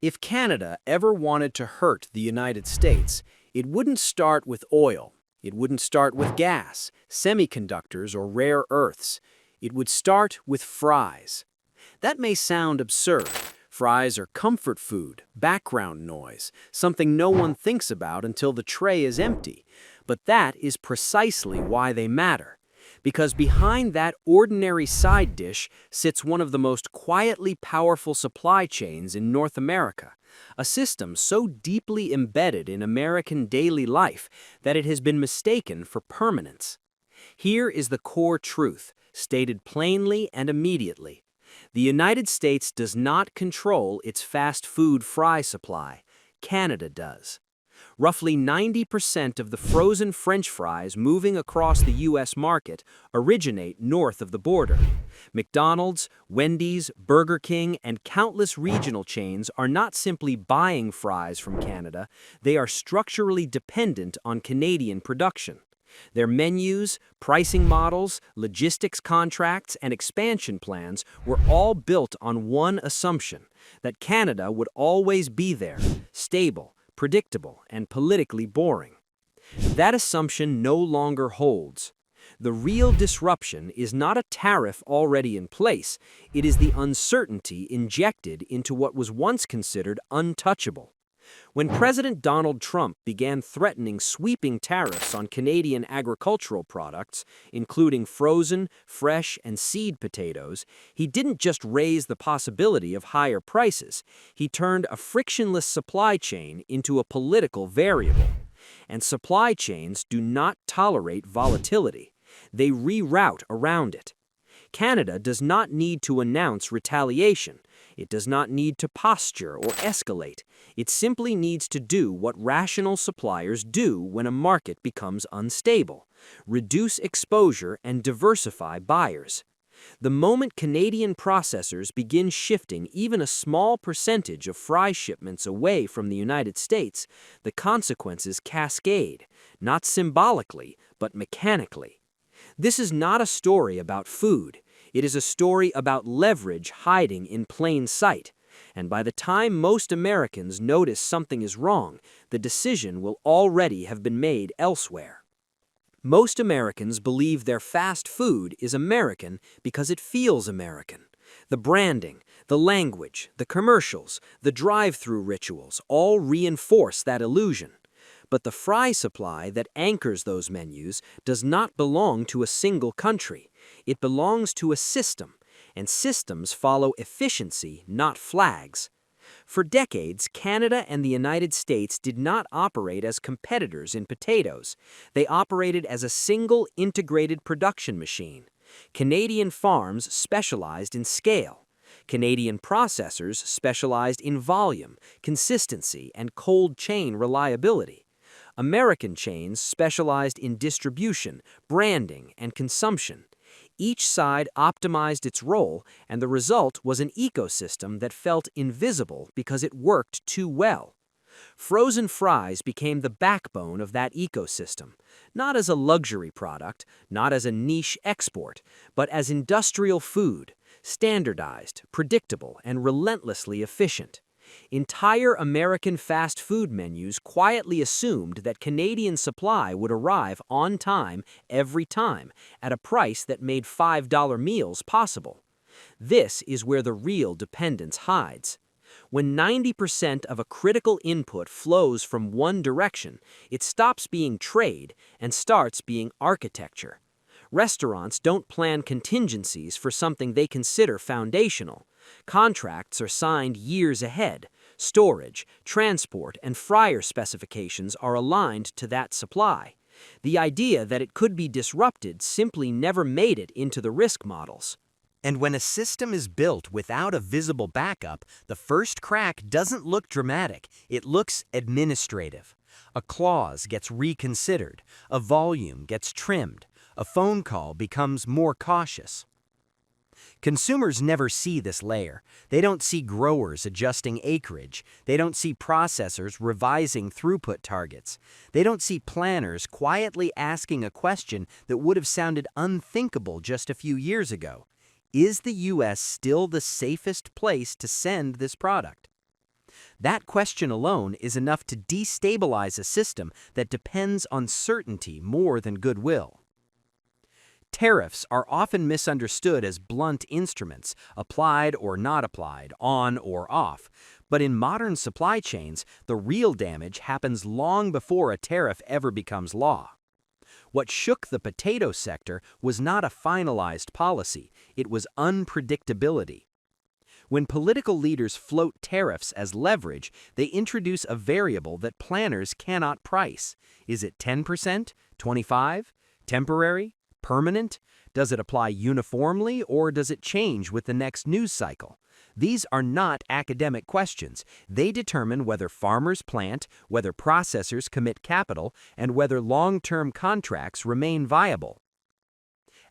If Canada ever wanted to hurt the United States, it wouldn't start with oil. It wouldn't start with gas, semiconductors, or rare earths. It would start with fries. That may sound absurd. Fries are comfort food, background noise, something no one thinks about until the tray is empty. But that is precisely why they matter. Because behind that ordinary side dish sits one of the most quietly powerful supply chains in North America, a system so deeply embedded in American daily life that it has been mistaken for permanence. Here is the core truth, stated plainly and immediately. The United States does not control its fast food fry supply. Canada does. Roughly 90% of the frozen French fries moving across the U.S. market originate north of the border. McDonald's, Wendy's, Burger King, and countless regional chains are not simply buying fries from Canada, they are structurally dependent on Canadian production. Their menus, pricing models, logistics contracts, and expansion plans were all built on one assumption, that Canada would always be there, stable, predictable, and politically boring. That assumption no longer holds. The real disruption is not a tariff already in place, it is the uncertainty injected into what was once considered untouchable. When President Donald Trump began threatening sweeping tariffs on Canadian agricultural products, including frozen, fresh, and seed potatoes, he didn't just raise the possibility of higher prices, he turned a frictionless supply chain into a political variable. And supply chains do not tolerate volatility. They reroute around it. Canada does not need to announce retaliation. It does not need to posture or escalate. It simply needs to do what rational suppliers do when a market becomes unstable: reduce exposure and diversify buyers. The moment Canadian processors begin shifting even a small percentage of fry shipments away from the United States, the consequences cascade, not symbolically, but mechanically. This is not a story about food. It is a story about leverage hiding in plain sight. And by the time most Americans notice something is wrong, the decision will already have been made elsewhere. Most Americans believe their fast food is American because it feels American. The branding, the language, the commercials, the drive-through rituals all reinforce that illusion. But the fry supply that anchors those menus does not belong to a single country. It belongs to a system, and systems follow efficiency, not flags. For decades, Canada and the United States did not operate as competitors in potatoes. They operated as a single integrated production machine. Canadian farms specialized in scale. Canadian processors specialized in volume, consistency, and cold chain reliability. American chains specialized in distribution, branding, and consumption. Each side optimized its role, and the result was an ecosystem that felt invisible because it worked too well. Frozen fries became the backbone of that ecosystem, not as a luxury product, not as a niche export, but as industrial food, standardized, predictable, and relentlessly efficient. Entire American fast food menus quietly assumed that Canadian supply would arrive on time every time at a price that made $5 meals possible. This is where the real dependence hides. When 90% of a critical input flows from one direction, it stops being trade and starts being architecture. Restaurants don't plan contingencies for something they consider foundational. Contracts are signed years ahead. Storage, transport, and fryer specifications are aligned to that supply. The idea that it could be disrupted simply never made it into the risk models. And when a system is built without a visible backup, the first crack doesn't look dramatic, it looks administrative. A clause gets reconsidered, a volume gets trimmed, a phone call becomes more cautious. Consumers never see this layer. They don't see growers adjusting acreage. They don't see processors revising throughput targets. They don't see planners quietly asking a question that would have sounded unthinkable just a few years ago. Is the U.S. still the safest place to send this product? That question alone is enough to destabilize a system that depends on certainty more than goodwill. Tariffs are often misunderstood as blunt instruments, applied or not applied, on or off. But in modern supply chains, the real damage happens long before a tariff ever becomes law. What shook the potato sector was not a finalized policy, it was unpredictability. When political leaders float tariffs as leverage, they introduce a variable that planners cannot price. Is it 10%, 25%, temporary, permanent? Does it apply uniformly or does it change with the next news cycle? These are not academic questions. They determine whether farmers plant, whether processors commit capital, and whether long-term contracts remain viable.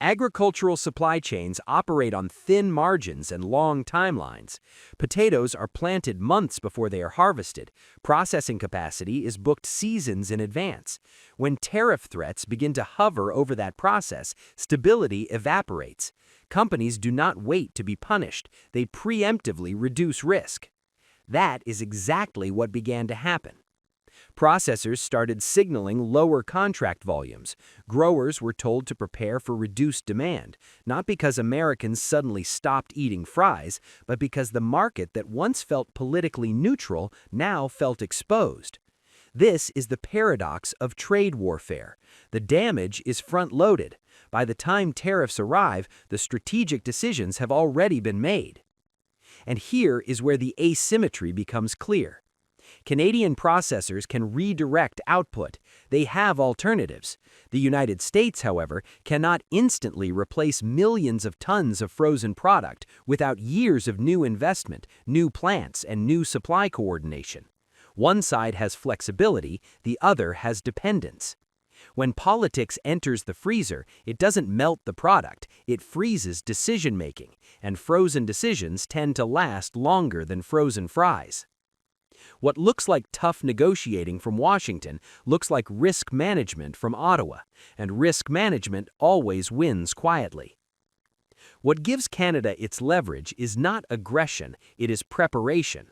Agricultural supply chains operate on thin margins and long timelines. Potatoes are planted months before they are harvested. Processing capacity is booked seasons in advance. When tariff threats begin to hover over that process, stability evaporates. Companies do not wait to be punished. They preemptively reduce risk. That is exactly what began to happen. Processors started signaling lower contract volumes. Growers were told to prepare for reduced demand, not because Americans suddenly stopped eating fries, but because the market that once felt politically neutral now felt exposed. This is the paradox of trade warfare. The damage is front-loaded. By the time tariffs arrive, the strategic decisions have already been made. And here is where the asymmetry becomes clear. Canadian processors can redirect output. They have alternatives. The United States, however, cannot instantly replace millions of tons of frozen product without years of new investment, new plants, and new supply coordination. One side has flexibility, the other has dependence. When politics enters the freezer, it doesn't melt the product, it freezes decision-making, and frozen decisions tend to last longer than frozen fries. What looks like tough negotiating from Washington looks like risk management from Ottawa, and risk management always wins quietly. What gives Canada its leverage is not aggression, it is preparation.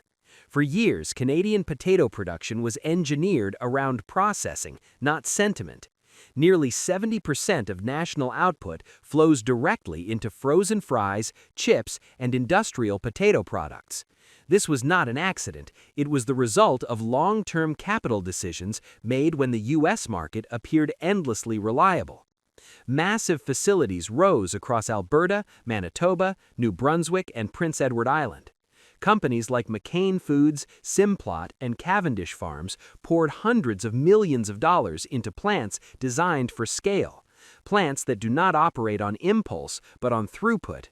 For years, Canadian potato production was engineered around processing, not sentiment. Nearly 70% of national output flows directly into frozen fries, chips, and industrial potato products. This was not an accident. It was the result of long-term capital decisions made when the U.S. market appeared endlessly reliable. Massive facilities rose across Alberta, Manitoba, New Brunswick, and Prince Edward Island. Companies like McCain Foods, Simplot, and Cavendish Farms poured hundreds of millions of dollars into plants designed for scale, plants that do not operate on impulse but on throughput.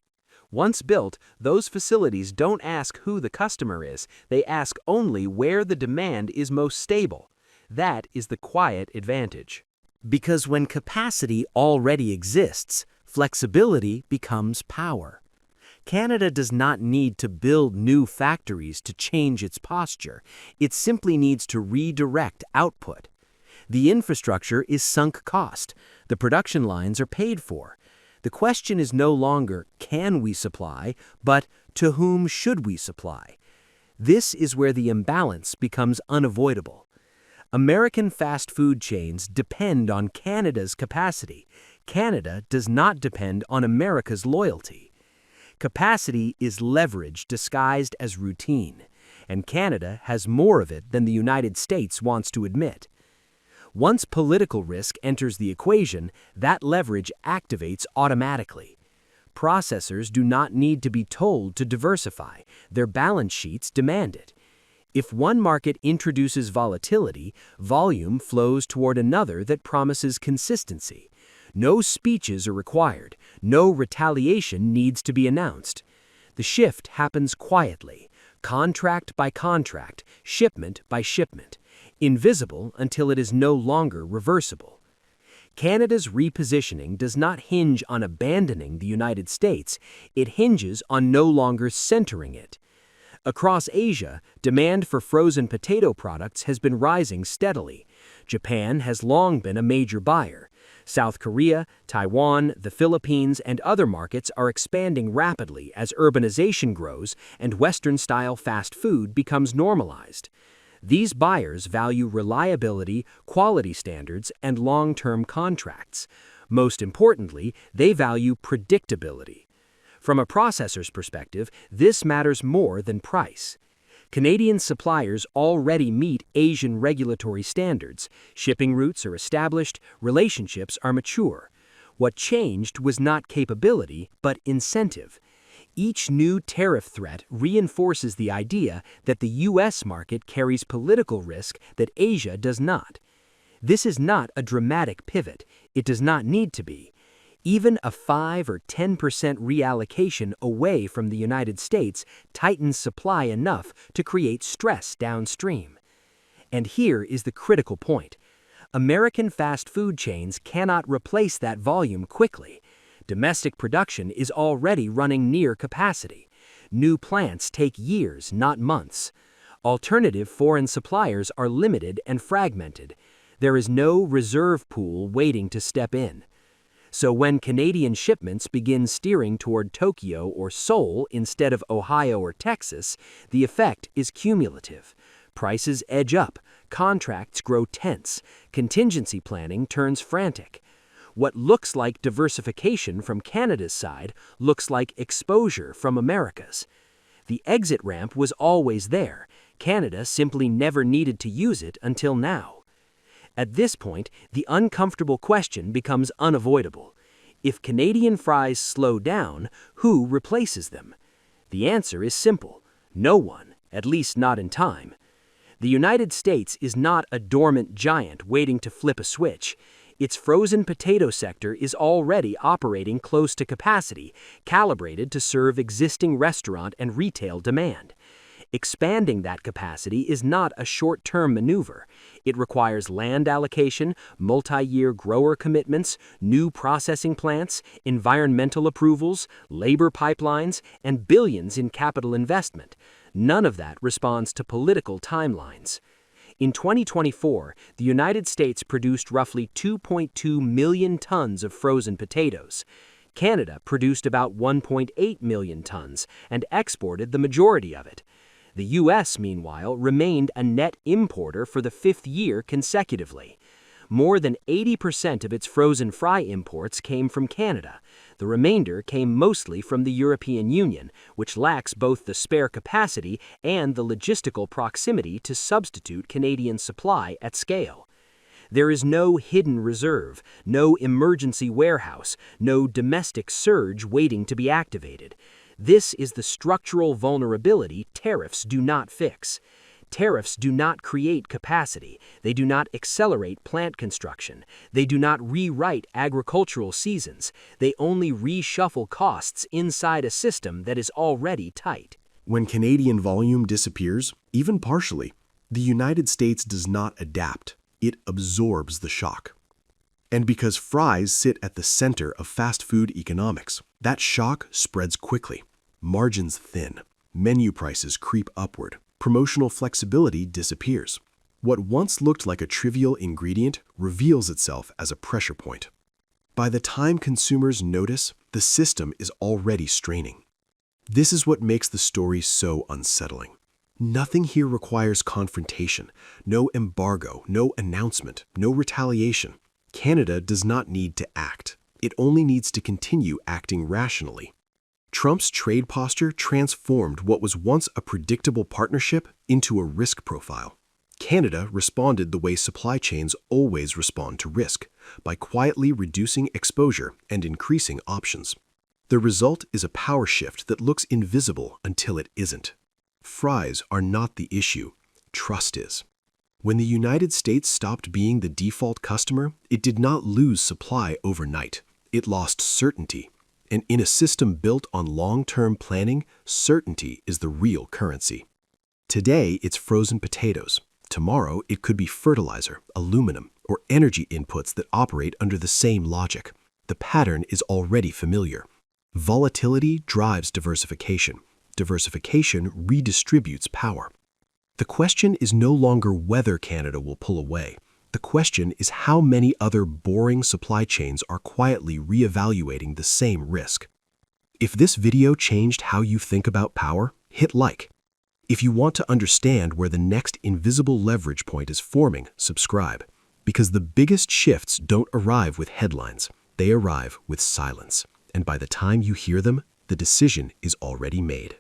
Once built, those facilities don't ask who the customer is, they ask only where the demand is most stable. That is the quiet advantage. Because when capacity already exists, flexibility becomes power. Canada does not need to build new factories to change its posture. It simply needs to redirect output. The infrastructure is sunk cost. The production lines are paid for. The question is no longer, can we supply, but to whom should we supply? This is where the imbalance becomes unavoidable. American fast food chains depend on Canada's capacity. Canada does not depend on America's loyalty. Capacity is leverage disguised as routine, and Canada has more of it than the United States wants to admit. Once political risk enters the equation, that leverage activates automatically. Processors do not need to be told to diversify. Their balance sheets demand it. If one market introduces volatility, volume flows toward another that promises consistency. No speeches are required. No retaliation needs to be announced. The shift happens quietly, contract by contract, shipment by shipment, invisible until it is no longer reversible. Canada's repositioning does not hinge on abandoning the United States. It hinges on no longer centering it. Across Asia, demand for frozen potato products has been rising steadily. Japan has long been a major buyer. South Korea, Taiwan, the Philippines, and other markets are expanding rapidly as urbanization grows and Western-style fast food becomes normalized. These buyers value reliability, quality standards, and long-term contracts. Most importantly, they value predictability. From a processor's perspective, this matters more than price. Canadian suppliers already meet Asian regulatory standards. Shipping routes are established, relationships are mature. What changed was not capability, but incentive. Each new tariff threat reinforces the idea that the U.S. market carries political risk that Asia does not. This is not a dramatic pivot. It does not need to be. Even a 5 or 10% reallocation away from the United States tightens supply enough to create stress downstream. And here is the critical point. American fast food chains cannot replace that volume quickly. Domestic production is already running near capacity. New plants take years, not months. Alternative foreign suppliers are limited and fragmented. There is no reserve pool waiting to step in. So when Canadian shipments begin steering toward Tokyo or Seoul instead of Ohio or Texas, the effect is cumulative. Prices edge up, contracts grow tense, contingency planning turns frantic. What looks like diversification from Canada's side looks like exposure from America's. The exit ramp was always there. Canada simply never needed to use it until now. At this point, the uncomfortable question becomes unavoidable. If Canadian fries slow down, who replaces them? The answer is simple: no one, at least not in time. The United States is not a dormant giant waiting to flip a switch. Its frozen potato sector is already operating close to capacity, calibrated to serve existing restaurant and retail demand. Expanding that capacity is not a short-term maneuver. It requires land allocation, multi-year grower commitments, new processing plants, environmental approvals, labor pipelines, and billions in capital investment. None of that responds to political timelines. In 2024, the United States produced roughly 2.2 million tons of frozen potatoes. Canada produced about 1.8 million tons and exported the majority of it. The U.S., meanwhile, remained a net importer for the 5th year consecutively. More than 80% of its frozen fry imports came from Canada. The remainder came mostly from the European Union, which lacks both the spare capacity and the logistical proximity to substitute Canadian supply at scale. There is no hidden reserve, no emergency warehouse, no domestic surge waiting to be activated. This is the structural vulnerability tariffs do not fix. Tariffs do not create capacity. They do not accelerate plant construction. They do not rewrite agricultural seasons. They only reshuffle costs inside a system that is already tight. When Canadian volume disappears, even partially, the United States does not adapt. It absorbs the shock. And because fries sit at the center of fast food economics, that shock spreads quickly. Margins thin. Menu prices creep upward. Promotional flexibility disappears. What once looked like a trivial ingredient reveals itself as a pressure point. By the time consumers notice, the system is already straining. This is what makes the story so unsettling. Nothing here requires confrontation, no embargo, no announcement, no retaliation. Canada does not need to act. It only needs to continue acting rationally. Trump's trade posture transformed what was once a predictable partnership into a risk profile. Canada responded the way supply chains always respond to risk, by quietly reducing exposure and increasing options. The result is a power shift that looks invisible until it isn't. Fries are not the issue. Trust is. When the United States stopped being the default customer, it did not lose supply overnight. It lost certainty. And in a system built on long-term planning, certainty is the real currency. Today, it's frozen potatoes. Tomorrow, it could be fertilizer, aluminum, or energy inputs that operate under the same logic. The pattern is already familiar. Volatility drives diversification. Diversification redistributes power. The question is no longer whether Canada will pull away. The question is how many other boring supply chains are quietly reevaluating the same risk. If this video changed how you think about power, hit like. If you want to understand where the next invisible leverage point is forming, subscribe. Because the biggest shifts don't arrive with headlines, they arrive with silence. And by the time you hear them, the decision is already made.